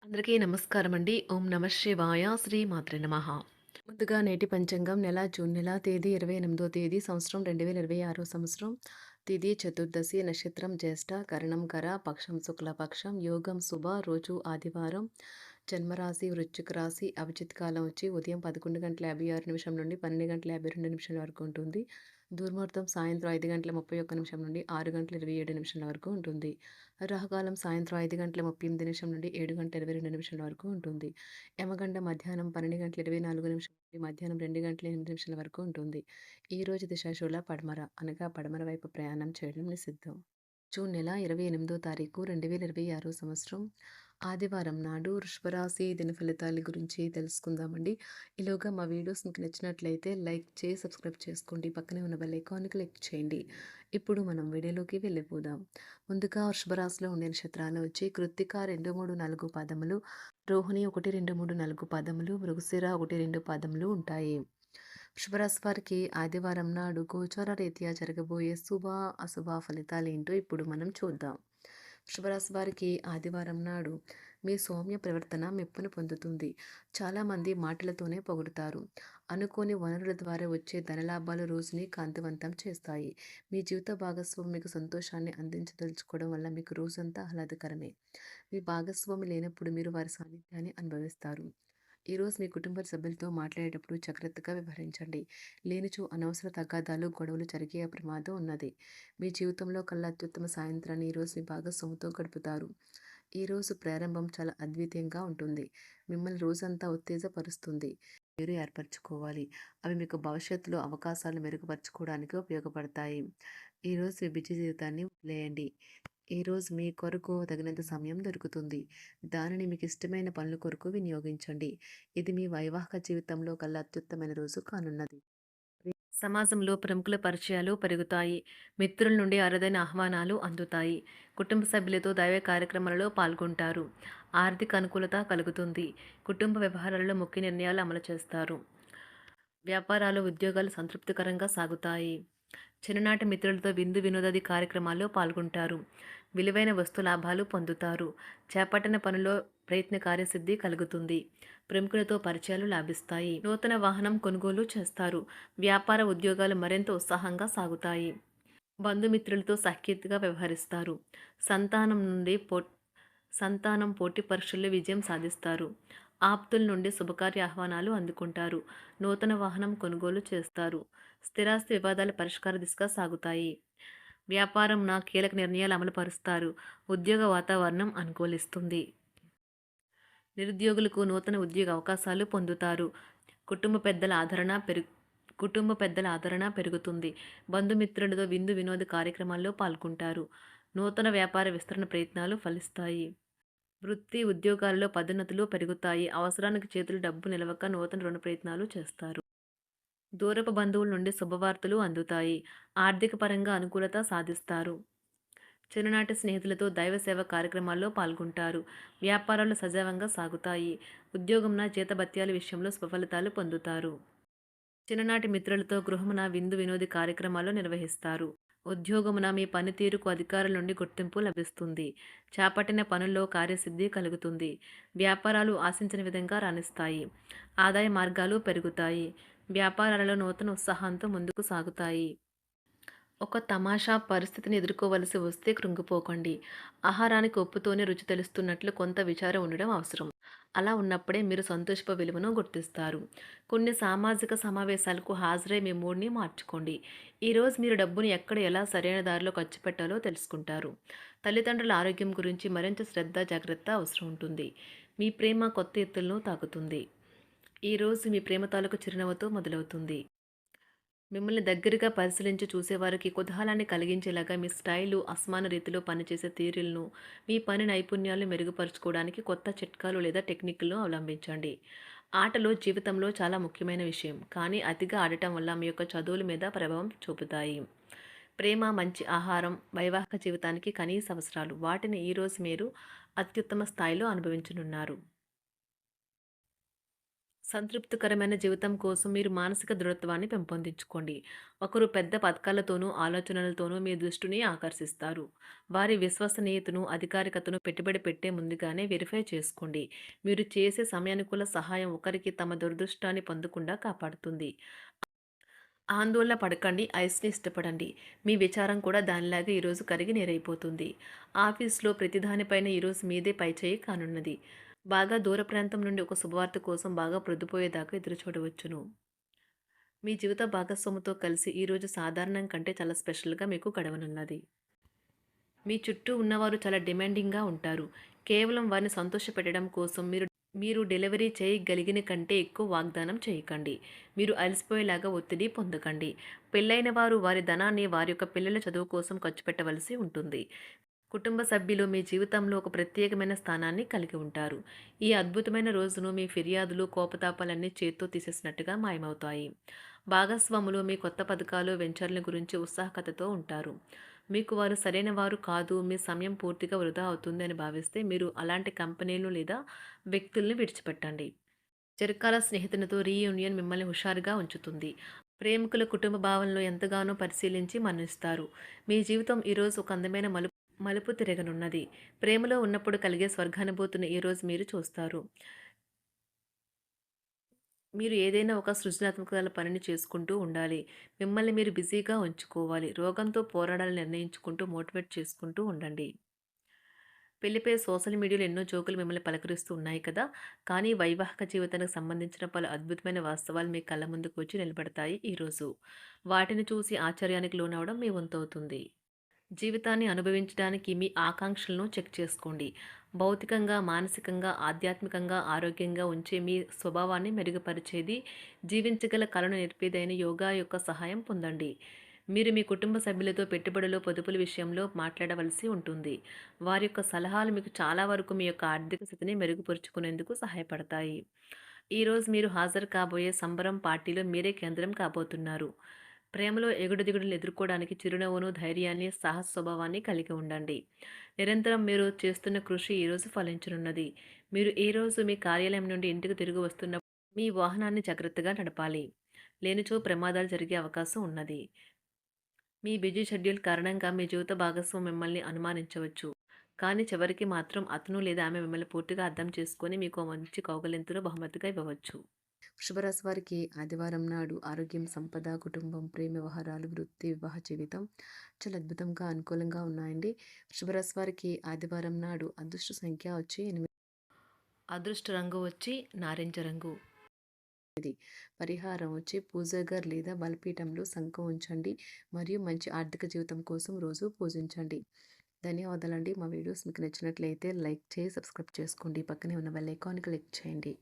అందరికీ నమస్కారం అండి. ఓం నమ శివాయ. శ్రీ మాత్రే నమః. ముందుగా నేటి పంచాంగం జూన్ నెల తేదీ 28వ తేదీ సంవత్సరం 2026 సంవత్సరం. తిథి చతుర్దశి, నక్షత్రం జ్యేష్ఠ, కరణం కర, పక్షం శుక్లపక్షం, యోగం శుభ, రోజు ఆదివారం. జన్మరాశి వృశ్చిక రాశి. అభిజిత్ కాలం వచ్చి ఉదయం 11:56 నుండి 12:52 వరకు ఉంటుంది. దుర్ముహూర్తం సాయంత్రం 5:31 నుండి 6:27 వరకు ఉంటుంది. రాహుకాలం సాయంత్రం 5:38 నుండి 7:22 వరకు ఉంటుంది. యమగండ మధ్యాహ్నం 12:24 నుండి మధ్యాహ్నం 2:08 వరకు ఉంటుంది. ఈ రోజు దిశాశూల పడమర అనగా పడమర వైపు ప్రయాణం చేయడం నిషిద్ధం. జూన్ నెల 28వ తారీఖు 2026 సంవత్సరం ఆదివారం నాడు వృషభరాశి దిన ఫలితాల గురించి తెలుసుకుందామండి. ఈలోగా మా వీడియోస్ మీకు నచ్చినట్లయితే లైక్ చేసి సబ్స్క్రైబ్ చేసుకోండి. పక్కనే ఉన్న బెల్ ఐకాన్ని క్లిక్ చేయండి. ఇప్పుడు మనం వీడియోలోకి వెళ్ళిపోదాం. ముందుగా వృషభరాశిలో ఉండే నక్షత్రాలు వచ్చి కృత్తిక 2, 3, 4 పాదములు, రోహిణి 1, 2, 3, 4 పాదములు, మృగశిర 1, 2 పాదములు ఉంటాయి. వృషభరాశి వారికి ఆదివారం నాడు గోచార రీత్యా జరగబోయే శుభ అశుభ ఫలితాలు ఏంటో ఇప్పుడు మనం చూద్దాం. వృషభరాశి వారికి ఆదివారం నాడు మీ సౌమ్య ప్రవర్తన మెప్పును పొందుతుంది. చాలామంది మాటలతోనే పొగుడుతారు. అనుకోని వనరుల ద్వారా వచ్చే ధనలాభాలు రోజుని కాంతివంతం చేస్తాయి. మీ జీవిత భాగస్వామి మీకు సంతోషాన్ని అందించదలుచుకోవడం వల్ల మీకు రోజంతా ఆహ్లాదకరమే. మీ భాగస్వామి లేనప్పుడు మీరు వారి సాన్నిధ్యాన్ని అనుభవిస్తారు. ఈరోజు మీ కుటుంబ సభ్యులతో మాట్లాడేటప్పుడు జాగ్రత్తగా వ్యవహరించండి. లేనిచో అనవసర తగాదాలు, గొడవలు జరిగే ప్రమాదం ఉన్నది. మీ జీవితంలో కల్లా అత్యుత్తమ సాయంత్రాన్ని ఈరోజు మీ భాగస్వామితో గడుపుతారు. ఈరోజు ప్రారంభం చాలా అద్వితీయంగా ఉంటుంది. మిమ్మల్ని రోజంతా ఉత్తేజపరుస్తుంది. మీరు ఏర్పరచుకోవాలి. అవి మీకు భవిష్యత్తులో అవకాశాలు మెరుగుపరచుకోవడానికి ఉపయోగపడతాయి. ఈరోజు మీ బిజీ జీవితాన్ని వదిలేయండి. ఈరోజు మీ కొరకు తగినంత సమయం దొరుకుతుంది. దానిని మీకు ఇష్టమైన పనుల కొరకు వినియోగించండి. ఇది మీ వైవాహిక జీవితంలో కల్లా అత్యుత్తమైన రోజు కానున్నది. సమాజంలో ప్రముఖుల పరిచయాలు పెరుగుతాయి. మిత్రుల నుండి అరుదైన ఆహ్వానాలు అందుతాయి. కుటుంబ సభ్యులతో దైవ కార్యక్రమాలలో పాల్గొంటారు. ఆర్థిక అనుకూలత కలుగుతుంది. కుటుంబ వ్యవహారాలలో ముఖ్య నిర్ణయాలు అమలు చేస్తారు. వ్యాపారాలు, ఉద్యోగాలు సంతృప్తికరంగా సాగుతాయి. చిన్ననాటి మిత్రులతో విందు వినోదాది కార్యక్రమాల్లో పాల్గొంటారు. విలువైన వస్తు లాభాలు పొందుతారు. చేపట్టిన పనిలో ప్రయత్న కార్యసిద్ధి కలుగుతుంది. ప్రముఖులతో పరిచయాలు లాభిస్తాయి. నూతన వాహనం కొనుగోలు చేస్తారు. వ్యాపార ఉద్యోగాలు మరింత ఉత్సాహంగా సాగుతాయి. బంధుమిత్రులతో సఖ్యతగా వ్యవహరిస్తారు. సంతానం నుండి సంతానం పోటీ పరీక్షల్లో విజయం సాధిస్తారు. ఆప్తుల నుండి శుభకార్య ఆహ్వానాలు అందుకుంటారు. నూతన వాహనం కొనుగోలు చేస్తారు. స్థిరాస్తి వివాదాల పరిష్కార దిశగా సాగుతాయి. వ్యాపారం కీలక నిర్ణయాలు అమలు పరుస్తారు. ఉద్యోగ వాతావరణం అనుకూలిస్తుంది. నిరుద్యోగులకు నూతన ఉద్యోగ అవకాశాలు పొందుతారు. కుటుంబ పెద్దల ఆదరణ పెరుగుతుంది. బంధుమిత్రులతో విందు వినోద కార్యక్రమాల్లో పాల్గొంటారు. నూతన వ్యాపార విస్తరణ ప్రయత్నాలు ఫలిస్తాయి. వృత్తి ఉద్యోగాల్లో పదోన్నతులు పెరుగుతాయి. అవసరానికి చేతులు డబ్బు నిలవక నూతన రుణ ప్రయత్నాలు చేస్తారు. దూరపు బంధువుల నుండి శుభవార్తలు అందుతాయి. ఆర్థిక పరంగా అనుకూలత సాధిస్తారు. చిన్ననాటి స్నేహితులతో దైవ సేవ కార్యక్రమాల్లో పాల్గొంటారు. వ్యాపారాలు సజావంగా సాగుతాయి. ఉద్యోగంన జీతభత్యాల విషయంలో స్వఫలితాలు పొందుతారు. చిన్ననాటి మిత్రులతో గృహమున విందు వినోది కార్యక్రమాలు నిర్వహిస్తారు. ఉద్యోగమున మీ పనితీరుకు అధికారుల నుండి గుర్తింపు లభిస్తుంది. చేపట్టిన పనుల్లో కార్యసిద్ధి కలుగుతుంది. వ్యాపారాలు ఆశించిన విధంగా రాణిస్తాయి. ఆదాయ మార్గాలు పెరుగుతాయి. వ్యాపారాలలో నూతన ఉత్సాహంతో ముందుకు సాగుతాయి. ఒక తమాషా పరిస్థితిని ఎదుర్కోవలసి వస్తే కృంగిపోకండి. ఆహారానికి ఉప్పుతోనే రుచి తెలుస్తున్నట్లు కొంత విచారం ఉండడం అవసరం. అలా ఉన్నప్పుడే మీరు సంతోషపు విలువను గుర్తిస్తారు. కొన్ని సామాజిక సమావేశాలకు హాజరై మీ మూడ్ని మార్చుకోండి. ఈరోజు మీరు డబ్బుని ఎక్కడ ఎలా సరైన దారిలో ఖర్చు పెట్టాలో తెలుసుకుంటారు. తల్లిదండ్రుల ఆరోగ్యం గురించి మరింత శ్రద్ధ జాగ్రత్త అవసరం ఉంటుంది. మీ ప్రేమ కొత్త ఎత్తులను తాకుతుంది. ఈరోజు మీ ప్రేమ తాలూకు చిరునవ్వుతో మొదలవుతుంది. మిమ్మల్ని దగ్గరగా పరిశీలించి చూసేవారికి కుతూహలాన్ని కలిగించేలాగా మీ స్టైలు, అసమాన రీతిలో పనిచేసే తీరులను, మీ పని నైపుణ్యాలను మెరుగుపరుచుకోవడానికి కొత్త చిట్కాలు లేదా టెక్నిక్లను అవలంబించండి. ఆటలు జీవితంలో చాలా ముఖ్యమైన విషయం, కానీ అతిగా ఆడటం వల్ల మీ యొక్క చదువుల మీద ప్రభావం చూపుతాయి. ప్రేమ, మంచి ఆహారం వైవాహిక జీవితానికి కనీస అవసరాలు. వాటిని ఈరోజు మీరు అత్యుత్తమ స్థాయిలో అనుభవించనున్నారు. సంతృప్తికరమైన జీవితం కోసం మీరు మానసిక దృఢత్వాన్ని పెంపొందించుకోండి. ఒకరు పెద్ద పథకాలతోనూ, ఆలోచనలతోనూ మీ దృష్టిని ఆకర్షిస్తారు. వారి విశ్వసనీయతను, అధికారికతను పెట్టుబడి పెట్టే ముందుగానే వెరిఫై చేసుకోండి. మీరు చేసే సమయానుకూల సహాయం ఒకరికి తమ దురదృష్టాన్ని పొందకుండా కాపాడుతుంది. ఆందోళన పడకండి. ఐస్‌ని ఇష్టపడండి. మీ విచారం కూడా దానిలాగే ఈరోజు కరిగి నీరైపోతుంది. ఆఫీస్‌లో ప్రతి దానిపైన ఈరోజు మీదే పైచేయి కానున్నది. బాగా దూర ప్రాంతం నుండి ఒక శుభవార్త కోసం బాగా ప్రొద్దుపోయేదాకా ఎదురుచూడవచ్చును. మీ జీవిత భాగస్వామితో కలిసి ఈరోజు సాధారణం కంటే చాలా స్పెషల్‌గా మీకు గడవనున్నది. మీ చుట్టూ ఉన్నవారు చాలా డిమాండింగ్‌గా ఉంటారు. కేవలం వారిని సంతోషపెట్టడం కోసం మీరు మీరు డెలివరీ చేయగలిగిన కంటే ఎక్కువ వాగ్దానం చేయకండి. మీరు అలసిపోయేలాగా ఒత్తిడి పొందకండి. పెళ్ళైన వారు వారి ధనాన్ని వారి యొక్క పిల్లల చదువు కోసం ఖర్చు పెట్టవలసి ఉంటుంది. కుటుంబ సభ్యులు మీ జీవితంలో ఒక ప్రత్యేకమైన స్థానాన్ని కలిగి ఉంటారు. ఈ అద్భుతమైన రోజును మీ ఫిర్యాదులు, కోపతాపాలన్నీ చేత్తో తీసేసినట్టుగా మాయమవుతాయి. భాగస్వాములు మీ కొత్త పథకాలు, వెంచర్ల గురించి ఉత్సాహకతతో ఉంటారు. మీకు వారు సరైన వారు కాదు, మీ సమయం పూర్తిగా వృధా అవుతుంది అని భావిస్తే మీరు అలాంటి కంపెనీలు లేదా వ్యక్తుల్ని విడిచిపెట్టండి. చిరకాల స్నేహితునితో రీయూనియన్ మిమ్మల్ని హుషారుగా ఉంచుతుంది. ప్రేమికుల కుటుంబ భావనలు ఎంతగానో పరిశీలించి మన్నిస్తారు. మీ జీవితం ఈరోజు ఒక అందమైన మలుపు తిరగనున్నది. ప్రేమలో ఉన్నప్పుడు కలిగే స్వర్గానుభూతిని ఈరోజు మీరు చూస్తారు. మీరు ఏదైనా ఒక సృజనాత్మక పనిని చేసుకుంటూ ఉండాలి. మిమ్మల్ని మీరు బిజీగా ఉంచుకోవాలి. రోగంతో పోరాడాలని నిర్ణయించుకుంటూ మోటివేట్ చేసుకుంటూ ఉండండి. పెళ్లిపై సోషల్ మీడియాలో ఎన్నో జోకులు మిమ్మల్ని పలకరిస్తూ ఉన్నాయి కదా! కానీ వైవాహిక జీవితానికి సంబంధించిన పలు అద్భుతమైన వాస్తవాలు మీ కళ్ళ ముందుకు వచ్చి నిలబడతాయి ఈరోజు. వాటిని చూసి ఆశ్చర్యానికి లోనవ్వడం మీ వంతవుతుంది. జీవితాన్ని అనుభవించడానికి మీ ఆకాంక్షలను చెక్ చేసుకోండి. భౌతికంగా, మానసికంగా, ఆధ్యాత్మికంగా ఆరోగ్యంగా ఉంచే మీ స్వభావాన్ని మెరుగుపరిచేది, జీవించగల కళను నేర్పేదైన యోగా యొక్క సహాయం పొందండి. మీరు మీ కుటుంబ సభ్యులతో పెట్టుబడులు, పొదుపుల విషయంలో మాట్లాడవలసి ఉంటుంది. వారి యొక్క సలహాలు మీకు చాలా వరకు మీ యొక్క ఆర్థిక స్థితిని మెరుగుపరుచుకునేందుకు సహాయపడతాయి. ఈరోజు మీరు హాజరు కాబోయే సంబరం పార్టీలో మీరే కేంద్రం కాబోతున్నారు. ప్రేమలో ఎగుడుదిగుడులను ఎదుర్కోవడానికి చిరునవ్వును, ధైర్యాన్ని, సాహస స్వభావాన్ని కలిగి ఉండండి. నిరంతరం మీరు చేస్తున్న కృషి ఈరోజు ఫలించనున్నది. మీరు ఈరోజు మీ కార్యాలయం నుండి ఇంటికి తిరిగి వస్తున్నప్పుడు మీ వాహనాన్ని జాగ్రత్తగా నడపాలి. లేనిచో ప్రమాదాలు జరిగే అవకాశం ఉన్నది. మీ బిజీ షెడ్యూల్ కారణంగా మీ జీవిత భాగస్వామి మిమ్మల్ని అనుమానించవచ్చు. కానీ చివరికి మాత్రం అతను లేదా ఆమె మిమ్మల్ని పూర్తిగా అర్థం చేసుకొని మీకు ఓ మంచి కౌగిలింతను బహుమతిగా ఇవ్వవచ్చు. వృషభరాశి వారికి ఆదివారం నాడు ఆరోగ్యం, సంపద, కుటుంబం, ప్రేమ వ్యవహారాలు, వృత్తి, వివాహ జీవితం చాలా అద్భుతంగా, అనుకూలంగా ఉన్నాయండి. వృషభరాశి వారికి ఆదివారం నాడు అదృష్ట సంఖ్య వచ్చి 8. అదృష్ట రంగు వచ్చి నారింజ రంగు. పరిహారం వచ్చి పూజాగర్ లేదా బలిపీఠంలో శంఖం ఉంచండి మరియు మంచి ఆర్థిక జీవితం కోసం రోజు పూజించండి. ధన్యవాదాలండి. మా వీడియోస్ మీకు నచ్చినట్లయితే లైక్ చేసి సబ్స్క్రైబ్ చేసుకోండి. పక్కనే ఉన్న బెల్ ఐకాన్‌ని క్లిక్ చేయండి.